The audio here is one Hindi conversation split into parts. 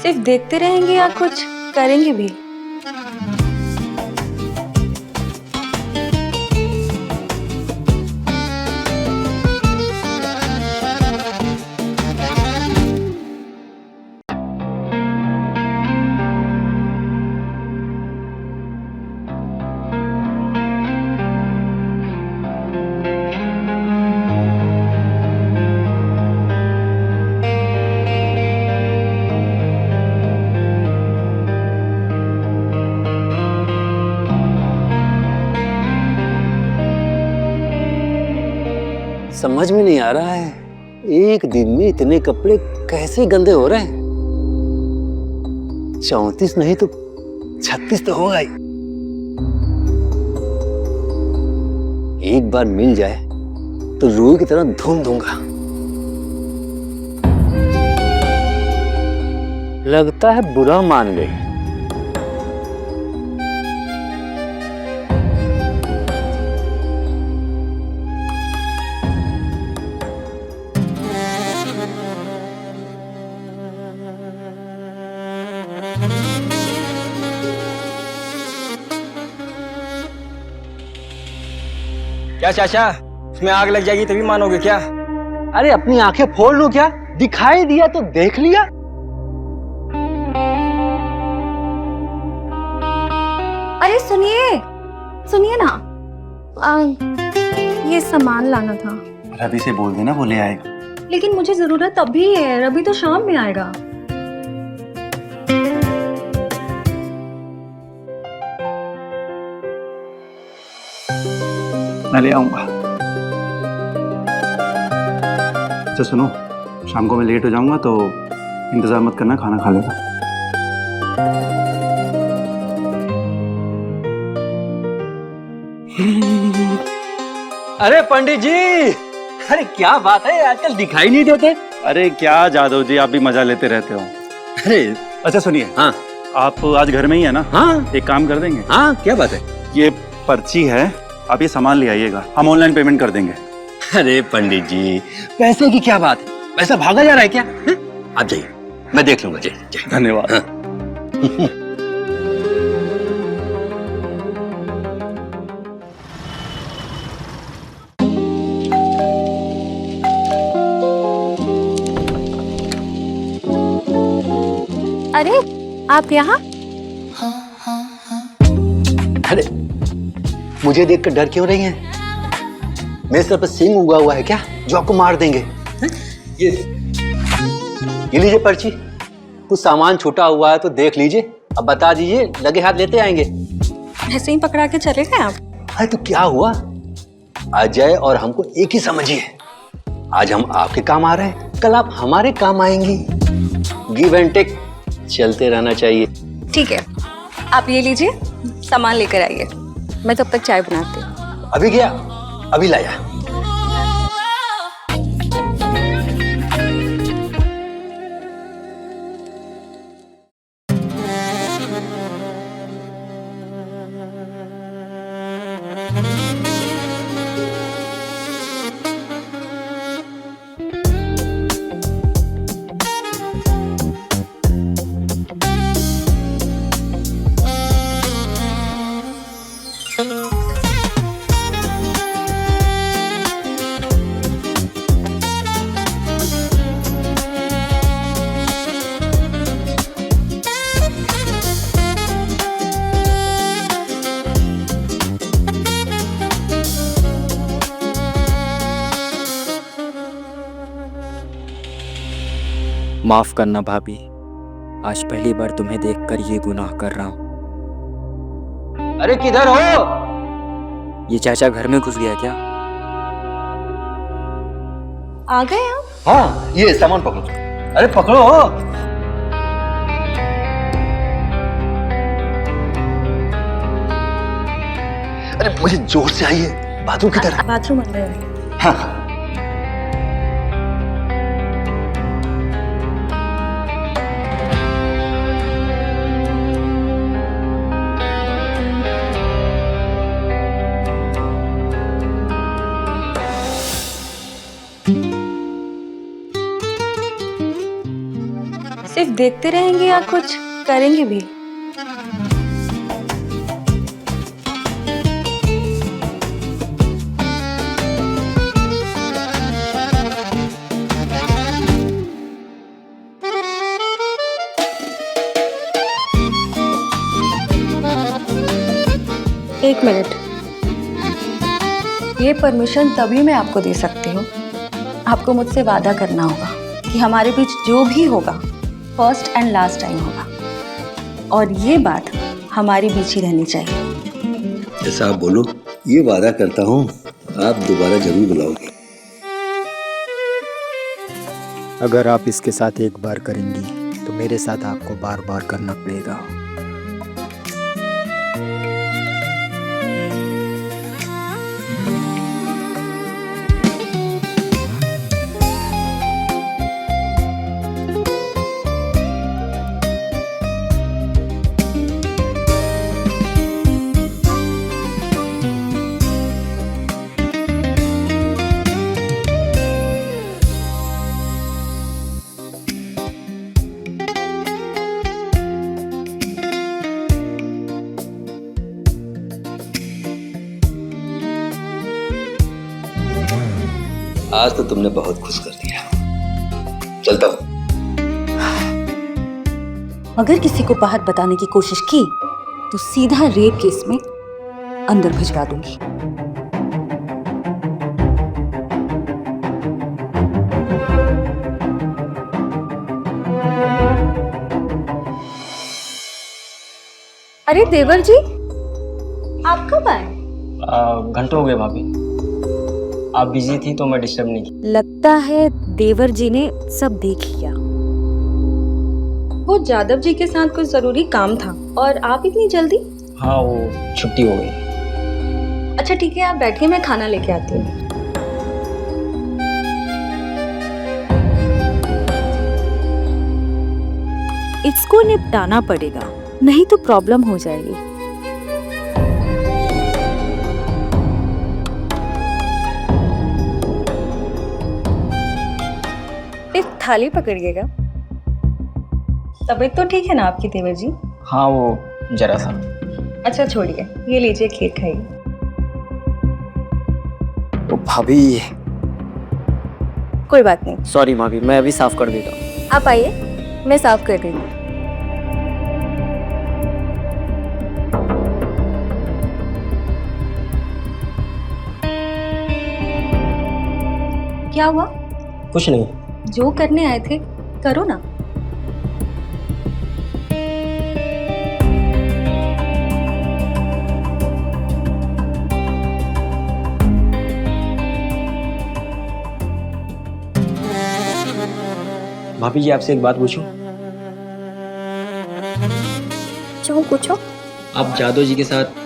सिर्फ देखते रहेंगे या कुछ करेंगे भी? समझ में नहीं आ रहा है, एक दिन में इतने कपड़े कैसे गंदे हो रहे हैं। 34 नहीं तो 36 तो होगा ही। एक बार मिल जाए तो रूह की तरह धूम दूंगा। लगता है बुरा मान गई। क्या चाचा, इसमें आग लग जाएगी तभी मानोगे क्या? अरे अपनी आंखें फोड़ लूं क्या? दिखाई दिया तो देख लिया। अरे सुनिए ना, ये सामान लाना था। रवि से बोल देना, वो ले आएगा। लेकिन मुझे जरूरत अभी है, रवि तो शाम में आएगा। मैं ले आऊंगा। अच्छा सुनो, शाम को मैं लेट हो जाऊंगा तो इंतजार मत करना, खाना खा लेना। अरे पंडित जी, अरे क्या बात है, आजकल दिखाई नहीं देते। अरे क्या जादव जी, आप भी मजा लेते रहते हो। अरे अच्छा सुनिए, हाँ आप आज घर में ही है ना? हाँ एक काम कर देंगे? हाँ, क्या बात है? ये पर्ची है, आप ये सामान ले आइएगा, हम ऑनलाइन पेमेंट कर देंगे। अरे पंडित जी, पैसे की क्या बात है? पैसा भागा जा रहा है क्या? आप जाइए, मैं देख लूंगा। जाइए। धन्यवाद। हाँ। अरे आप यहाँ? अरे मुझे देखकर डर क्यों रही हैं? मेरे सर पर सिंह उगा हुआ है क्या जो आपको मार देंगे? ये लीजिए पर्ची, कुछ सामान छूटा हुआ है तो देख लीजिए, अब बता दीजिए, लगे हाथ लेते आएंगे। ऐसे ही पकड़ा के चले गए आप? अरे तो क्या हुआ, अजय और हमको एक ही समझिए। आज हम आपके काम आ रहे हैं, कल आप हमारे काम आएंगी। गिव एंड टेक चलते रहना चाहिए। ठीक है, आप ये लीजिए, सामान लेकर आइए, मैं तब तक चाय बनाती हूँ। अभी गया, अभी लाया। माफ करना भाभी, आज पहली बार तुम्हें देखकर ये गुनाह कर रहा हूँ। अरे किधर हो? ये चाचा घर में घुस गया क्या? आ गए आप? हाँ, ये सामान पकड़ो। अरे पकड़ो। अरे मुझे जोर से आइए, बाथरूम किधर है? बाथरूम अंदर है। हाँ। सिर्फ देखते रहेंगे या कुछ करेंगे भी? एक मिनट, ये परमिशन तभी मैं आपको दे सकती हूँ, आपको मुझसे वादा करना होगा कि हमारे बीच जो भी होगा फर्स्ट एंड लास्ट टाइम होगा, और ये बात हमारे बीच ही रहनी चाहिए। जैसा आप बोलो, ये वादा करता हूँ आप दोबारा जरूर बुलाओगे। अगर आप इसके साथ एक बार करेंगी तो मेरे साथ आपको बार बार करना पड़ेगा। आज तो तुमने बहुत खुश कर दिया। चलता हूँ। अगर किसी को बाहर बताने की कोशिश की तो सीधा रेप केस में अंदर भिजवा दूंगी। अरे देवर जी, आप कब आए? घंटों हो गए भाभी, आप बिजी थी तो मैं डिस्टर्ब नहीं की। लगता है देवर जी ने सब देख लिया। वो जादव जी के साथ कुछ जरूरी काम था, और आप इतनी जल्दी? हाँ, वो छुट्टी हो गई। अच्छा ठीक है, आप बैठिए, मैं खाना लेके आती हूँ। इसको निपटाना पड़ेगा, नहीं तो प्रॉब्लम हो जाएगी। एक थाली पकड़िएगा। तबीयत तो ठीक है ना आपकी देवर जी? हाँ, वो जरा सा। अच्छा छोड़िए, ये लीजिए, खीर खाइए। ओ भाभी, कोई बात नहीं, सॉरी भाभी, मैं अभी साफ कर देता हूँ। आप आइए, मैं साफ कर रही हूँ। क्या हुआ? कुछ नहीं। जो करने आए थे करो ना। भाभी जी, आपसे एक बात पूछूं? जो पूछो। आप जादव जी के साथ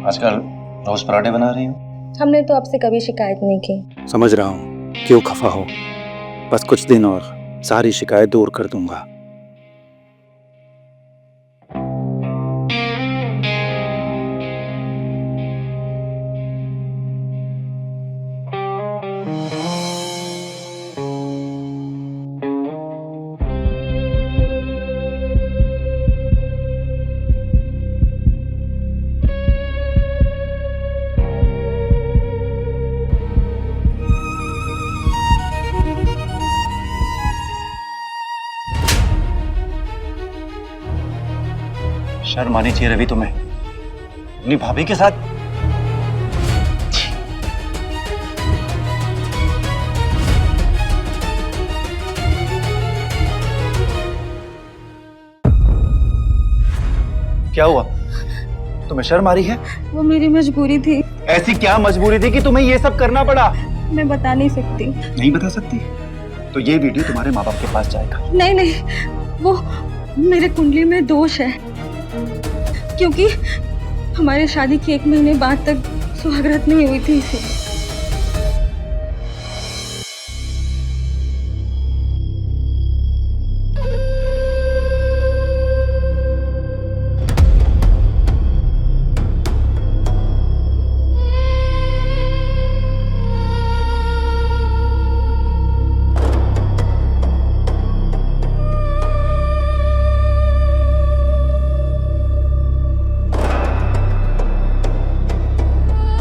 आजकल रोज पराठे बना रही हूँ। हमने तो आपसे कभी शिकायत नहीं की। समझ रहा हूँ, क्यों खफा हो। बस कुछ दिन और सारी शिकायत दूर कर दूंगा। शर्म आनी चाहिए रवि तुम्हें, अपनी भाभी के साथ। क्या हुआ? तुम्हें शर्म आ रही है? वो मेरी मजबूरी थी। ऐसी क्या मजबूरी थी कि तुम्हें ये सब करना पड़ा? मैं बता नहीं सकती। नहीं बता सकती तो ये वीडियो तुम्हारे माँ बाप के पास जाएगा। नहीं नहीं, वो मेरे कुंडली में दोष है, क्योंकि हमारे शादी के 1 महीने बाद तक सुहागरात नहीं हुई थी इसे।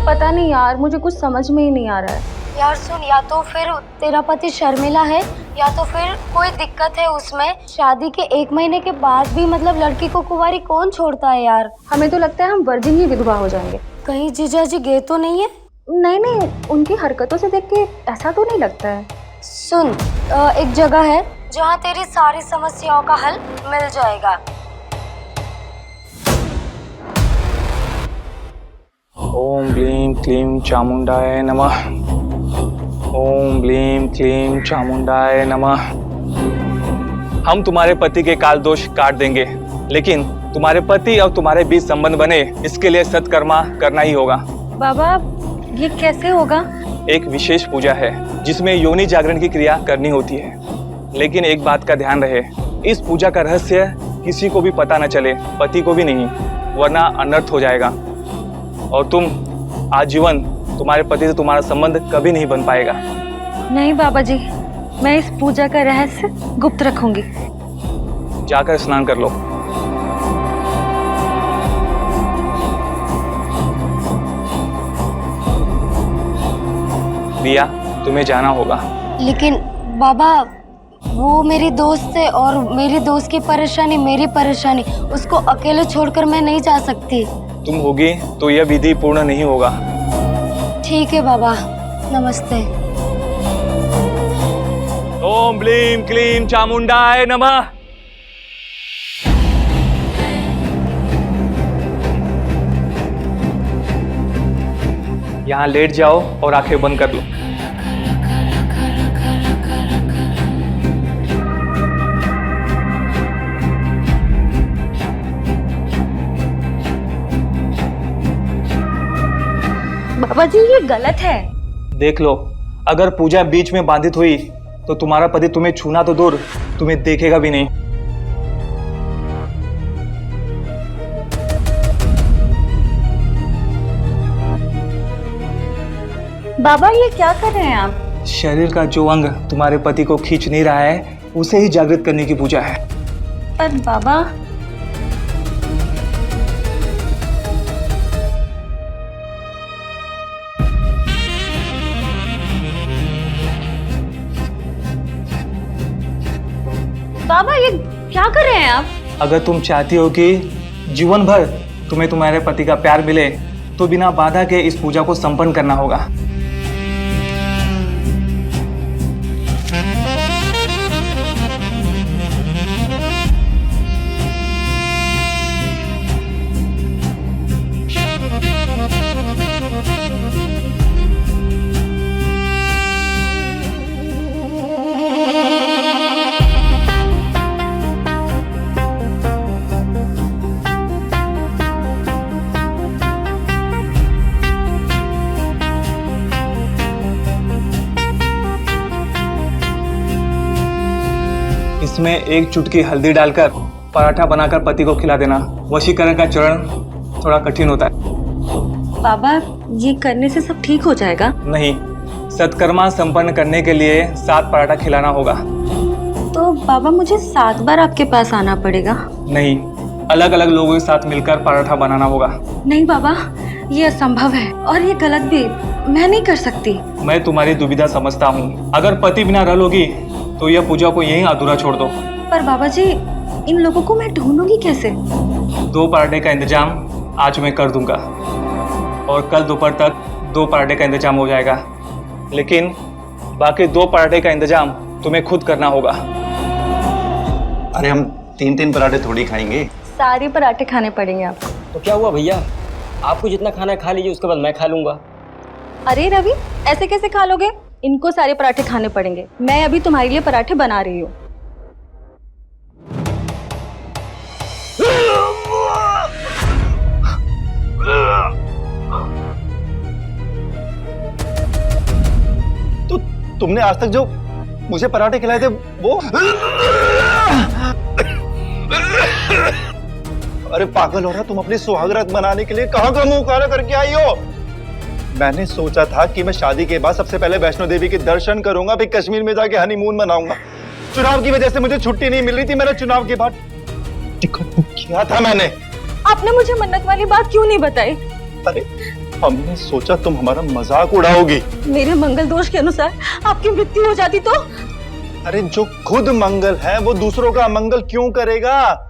पता नहीं यार, मुझे कुछ समझ में ही नहीं आ रहा है। यार सुन, या तो फिर तेरा पति शर्मिला है या तो फिर कोई दिक्कत है उसमें। शादी के 1 महीने के बाद भी मतलब लड़की को कुंवारी कौन छोड़ता है यार। हमें तो लगता है हम वर्जिन ही विधवा हो जाएंगे। कहीं जीजा जी गए तो नहीं है? नहीं नहीं, उनकी हरकतों से देख के ऐसा तो नहीं लगता है। सुन, एक जगह है जहाँ तेरी सारी समस्याओं का हल मिल जाएगा। ओम ब्लीं क्लीं चामुंडाय नमः। ओम ब्लीं क्लीं चामुंडाय नमः। हम तुम्हारे पति के काल दोष काट देंगे, लेकिन तुम्हारे पति और तुम्हारे बीच संबंध बने, इसके लिए सत्कर्मा करना ही होगा। बाबा, ये कैसे होगा? एक विशेष पूजा है जिसमें योनि जागरण की क्रिया करनी होती है, लेकिन एक बात का ध्यान रहे, इस पूजा का रहस्य किसी को भी पता न चले, पति को भी नहीं, वरना अनर्थ हो जाएगा और तुम आजीवन तुम्हारे पति से तुम्हारा संबंध कभी नहीं बन पाएगा। नहीं बाबा जी, मैं इस पूजा का रहस्य गुप्त रखूंगी। जाकर स्नान कर लो। दिया, तुम्हें जाना होगा। लेकिन बाबा, वो मेरी दोस्त है और मेरी दोस्त की परेशानी मेरी परेशानी, उसको अकेले छोड़कर मैं नहीं जा सकती। तुम होगी तो यह विधि पूर्ण नहीं होगा। ठीक है बाबा, नमस्ते। ओम ब्लीं क्लीं चामुंडाय नमः। यहाँ लेट जाओ और आंखें बंद कर लो। बाबा जी, ये गलत है। देख लो, अगर पूजा बीच में बाधित हुई तो तुम्हारा पति तुम्हें छूना तो दूर, तुम्हें देखेगा भी नहीं। बाबा, ये क्या कर रहे हैं आप? शरीर का जो अंग तुम्हारे पति को खींच नहीं रहा है, उसे ही जागृत करने की पूजा है। पर बाबा, बाबा ये क्या कर रहे हैं आप? अगर तुम चाहती हो कि जीवन भर तुम्हें तुम्हारे पति का प्यार मिले, तो बिना बाधा के इस पूजा को संपन्न करना होगा। इसमें 1 चुटकी हल्दी डालकर पराठा बनाकर पति को खिला देना। वशीकरण का चरण थोड़ा कठिन होता है। बाबा, ये करने से सब ठीक हो जाएगा? नहीं, सत्कर्मा संपन्न करने के लिए 7 पराठा खिलाना होगा। तो बाबा, मुझे 7 बार आपके पास आना पड़ेगा? नहीं, अलग अलग लोगों के साथ मिलकर पराठा बनाना होगा। नहीं बाबा, ये असंभव है और ये गलत भी, मैं नहीं कर सकती। मैं तुम्हारी दुविधा समझता हूँ। अगर पति बिना रह लोगी तो यह पूजा को यहीं अधूरा छोड़ दो। पर बाबा जी, इन लोगों को मैं ढूंढूंगी कैसे? 2 पराठे का इंतजाम आज मैं कर दूंगा और कल दोपहर तक 2 पराठे का इंतजाम हो जाएगा, लेकिन बाकी 2 पराठे का इंतजाम तुम्हें खुद करना होगा। अरे हम 3-3 पराठे थोड़ी खाएंगे। सारे पराठे खाने पड़ेंगे आपको। तो क्या हुआ भैया, आपको जितना खाना है खा लीजिए, उसके बाद मैं खा लूंगा। अरे रवि, ऐसे कैसे खा लोगे? इनको सारे पराठे खाने पड़ेंगे। मैं अभी तुम्हारे लिए पराठे बना रही हूँ। तो तुमने आज तक जो मुझे पराठे खिलाए थे वो? अरे पागल हो रहा, तुम अपनी सुहागरात मनाने के लिए कहाँ का मुंह काला करके आई हो? मैंने सोचा था कि मैं शादी के बाद सबसे पहले वैष्णो देवी के दर्शन करूंगा, फिर कश्मीर में जाके हनीमून मनाऊंगा। चुनाव की वजह से मुझे छुट्टी नहीं मिल रही थी, मैंने चुनाव के बाद टिकट बुक किया था मैंने। आपने मुझे मन्नत वाली बात क्यों नहीं बताई? अरे हमने सोचा तुम हमारा मजाक उड़ाओगी। मेरे मंगल दोष के अनुसार आपकी मृत्यु हो जाती तो? अरे जो खुद मंगल है वो दूसरों का अमंगल क्यों करेगा?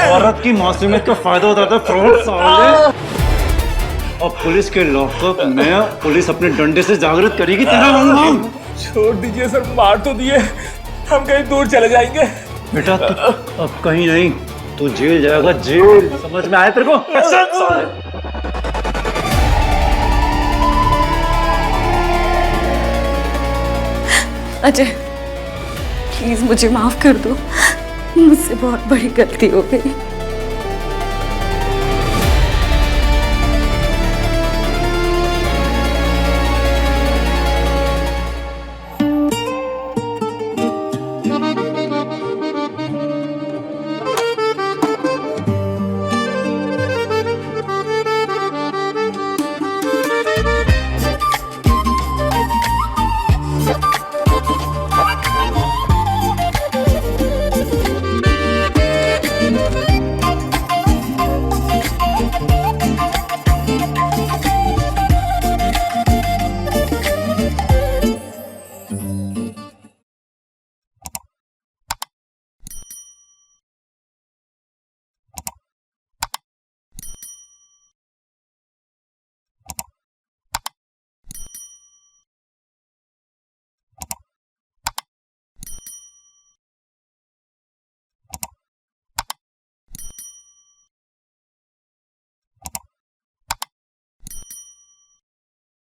औरत की मासूमियत का फायदा उठाता फ्रॉड साले। और पुलिस के लॉकअप में पुलिस अपने डंडे से जागृत करेगी तेरा नाम। छोड़ दीजिए सर, मार तो दिए, हम कहीं दूर चले जाएंगे। बेटा तू अब कहीं नहीं, तू जेल जाएगा, जेल। समझ में आया तेरे को? अजय, प्लीज मुझे माफ कर दो, मुझसे बहुत बड़ी गलती हो गई।